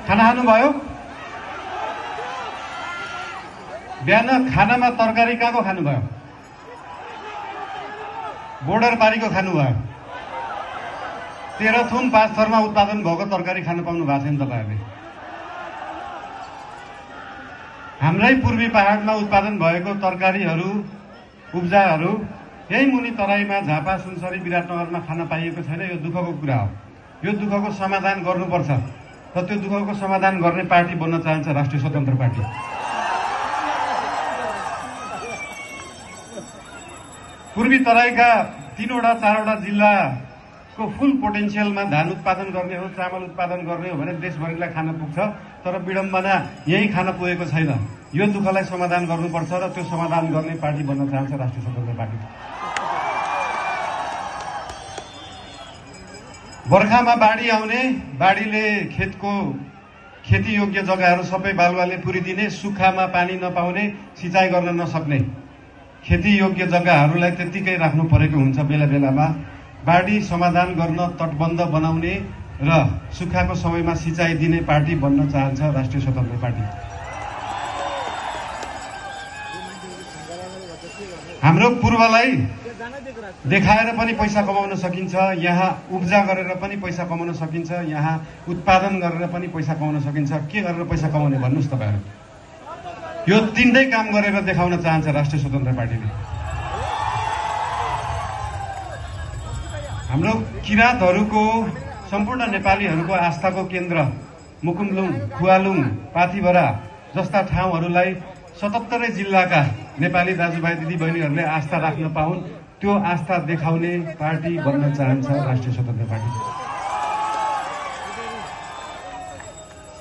खाना खानुभयो? बिहान खानामा तरकारी कहाँको खानुभयो? बोर्डर पारीको खानुभयो। तेह्रथुम 5 थरमा उत्पादन भएको तरकारी खान पाउनु भएको छैन तपाईहरुले। हाम्रै पूर्वी पहाडमा उत्पादन भएको तरकारीहरू उब्जाहरू यही मुनि तराईमा झापा सुनसरी विराटनगरमा खान पाइएको छैन। यो दुःखको कुरा हो। यो दुःखको समाधान गर्नुपर्छ र त्यो दुःखको समाधान गर्ने पार्टी बन्न चाहन्छ राष्ट्रिय स्वतन्त्र पार्टी। पूर्वी तराईका 3वटा 4वटा जिल्लाको फुल पोटेन्सियलमा धान उत्पादन गर्ने हो, चामल उत्पादन गर्ने हो भने देशभरिलाई खान पुग्छ। तर विडम्बना यही खान पुगेको छैन। यो दुःखलाई समाधान गर्नुपर्छ र त्यो समाधान गर्ने पार्टी बन्न चाहन्छ राष्ट्रिय स्वतन्त्र पार्टी। बर्खामा बाढी आउने, बाढीले खेती योग्य जग्गाहरू सबै बालुवाले पुरिदिने, सुक्खामा पानी नपाउने, सिँचाइ गर्न नसक्ने खेती योग्य जग्गाहरूलाई त्यतिकै राख्नु परेको हुन्छ। बेला बेलामा बाढी समाधान गर्न तटबन्ध बनाउने र सुक्खाको समयमा सिँचाइ दिने पार्टी बन्न चाहन्छ राष्ट्रिय स्वतन्त्र पार्टी। हाम्रो पूर्वलाई देखाएर पनि पैसा कमाउन सकिन्छ, यहाँ उब्जा गरेर पनि पैसा कमाउन सकिन्छ, यहाँ उत्पादन गरेर पनि पैसा कमाउन सकिन्छ। के गरेर पैसा कमाउने भन्नुस् तपाईहरु? यो तीनटै काम गरेर देखाउन चाहन्छ राष्ट्रिय स्वतन्त्र पार्टीले। हाम्रो किराँतहरूको सम्पूर्ण नेपालीहरूको आस्थाको केन्द्र मुकुन्दलुङ, खुवालुङ, पाथिभरा जस्ता ठाउँहरूलाई 77 जिल्लाका नेपाली दाजुभाइ दिदीबहिनीहरूले आस्था राख्न पाउन्, त्यो आस्था देखाउने पार्टी बन्न चाहन्छ राष्ट्रिय स्वतन्त्र पार्टी।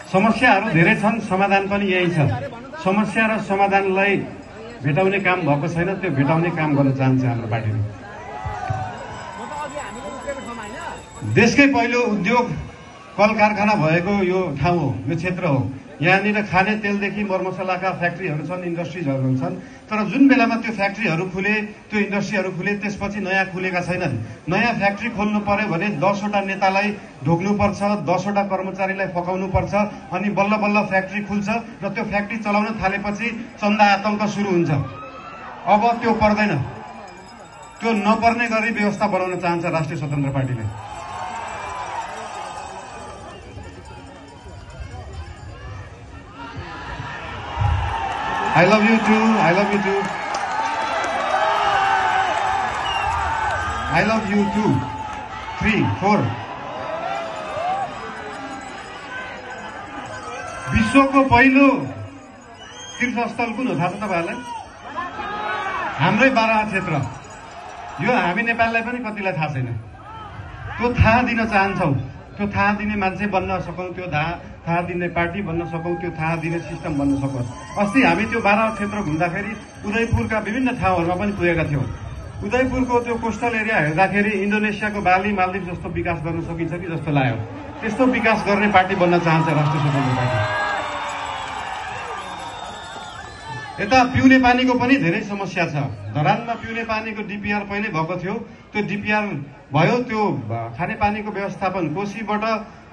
समस्याहरू धेरै छन्, समाधान पनि यही छ। समस्या र समाधानलाई भेटाउने काम भएको छैन, त्यो भेटाउने काम गर्न चाहन्छ हाम्रो पार्टीले। देशकै पहिलो उद्योग कल कारखाना भएको यो ठाउँ हो, यो क्षेत्र हो। यहाँनिर खाने तेलदेखि मरमसलाका फ्याक्ट्रीहरू छन्, इन्डस्ट्रिजहरू छन्। तर जुन बेलामा त्यो फ्याक्ट्रीहरू खुले, त्यो इन्डस्ट्रीहरू खुले, त्यसपछि नयाँ खुलेका छैनन्। नयाँ फ्याक्ट्री खोल्नु पर्यो भने 10वटा नेतालाई ढोग्नुपर्छ, 10वटा कर्मचारीलाई फकाउनुपर्छ, अनि बल्ल बल्ल फ्याक्ट्री खुल्छ र त्यो फ्याक्ट्री चलाउन थालेपछि चन्दा आतंक सुरु हुन्छ। अब त्यो पर्दैन। त्यो नपर्ने गरी व्यवस्था बनाउन चाहन्छ राष्ट्रिय स्वतन्त्र पार्टीले। I love you too. I love you too. I love you too. 3, 4. विश्वको पहिलो तीर्थस्थल कुन हो थाहा छ तपाईहरुलाई? हाम्रै बाराहा क्षेत्र। यो हामी नेपाललाई पनि कतिलाई थाहा छैन। त्यो थाहा दिन चाहन्छौँ। त्यो थाहा दिने मान्छे बन्न सकौँ, त्यो थाहा दिने पार्टी बन्न सकौँ, त्यो थाहा दिने सिस्टम बन्न सकोस्। अस्ति हामी त्यो बाराहा क्षेत्र घुम्दाखेरि उदयपुरका विभिन्न ठाउँहरूमा पनि पुगेका थियौँ। उदयपुरको त्यो कोस्टल एरिया हेर्दाखेरि इन्डोनेसियाको बाली, मालदिव जस्तो विकास गर्न सकिन्छ कि जस्तो लाग्यो। त्यस्तो विकास गर्ने पार्टी बन्न चाहन्छ राष्ट्रिय स्वतन्त्र पार्टी। यता पिउने पानीको पनि धेरै समस्या छ। धरानमा पिउने पानीको डिपिआर पहिले भएको थियो, त्यो डिपिआर भयो, त्यो खानेपानीको व्यवस्थापन कोशीबाट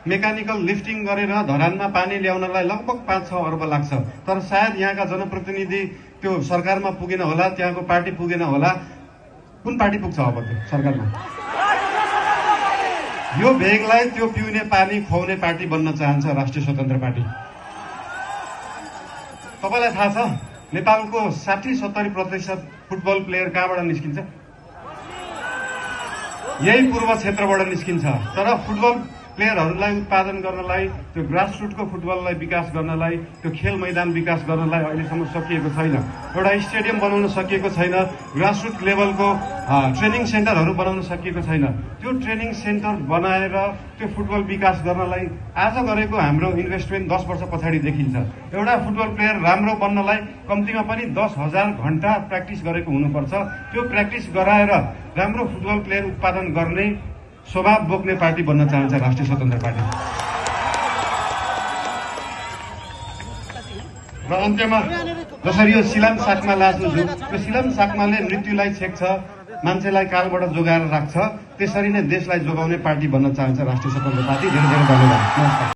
मेकानिकल लिफ्टिङ गरेर धरानमा पानी ल्याउनलाई लगभग 5-6 अर्ब लाग्छ। तर सायद यहाँका जनप्रतिनिधि त्यो सरकारमा पुगेन होला, त्यहाँको पार्टी पुगेन होला। कुन पार्टी पुग्छ अब त्यो सरकारमा? यो भेगलाई त्यो पिउने पानी खुवाउने पार्टी बन्न चाहन्छ राष्ट्रिय स्वतन्त्र पार्टी। तपाईलाई थाहा छ नेपालको 60-70% फुटबल प्लेयर कहाँबाट निस्किन्छ? यही पूर्व क्षेत्रबाट निस्किन्छ। तर फुटबल प्लेयरहरूलाई उत्पादन गर्नलाई, त्यो ग्रासरुटको फुटबललाई विकास गर्नलाई, त्यो खेल मैदान विकास गर्नलाई अहिलेसम्म सकिएको छैन। एउटा स्टेडियम बनाउन सकिएको छैन, ग्रासरुट लेभलको ट्रेनिङ सेन्टरहरू बनाउन सकिएको छैन। त्यो ट्रेनिङ सेन्टर बनाएर त्यो फुटबल विकास गर्नलाई आज गरेको हाम्रो इन्भेस्टमेन्ट 10 वर्ष पछाडि देखिन्छ। एउटा फुटबल प्लेयर राम्रो बन्नलाई कम्तीमा पनि 10,000 घण्टा प्र्याक्टिस गरेको हुनुपर्छ। त्यो प्र्याक्टिस गराएर राम्रो फुटबल प्लेयर उत्पादन गर्ने स्वभाव बोक्ने पार्टी बन्न चाहन्छ राष्ट्रिय स्वतन्त्र पार्टी। र अन्त्यमा जसरी यो सिलाम साकमा लाजु छु, त्यो सिलाम साकमाले मृत्युलाई छेक्छ, मान्छेलाई कालबाट जोगाएर राख्छ, त्यसरी नै देशलाई जोगाउने पार्टी बन्न चाहन्छ राष्ट्रिय स्वतन्त्र पार्टी। धेरै धेरै धन्यवाद। नमस्कार।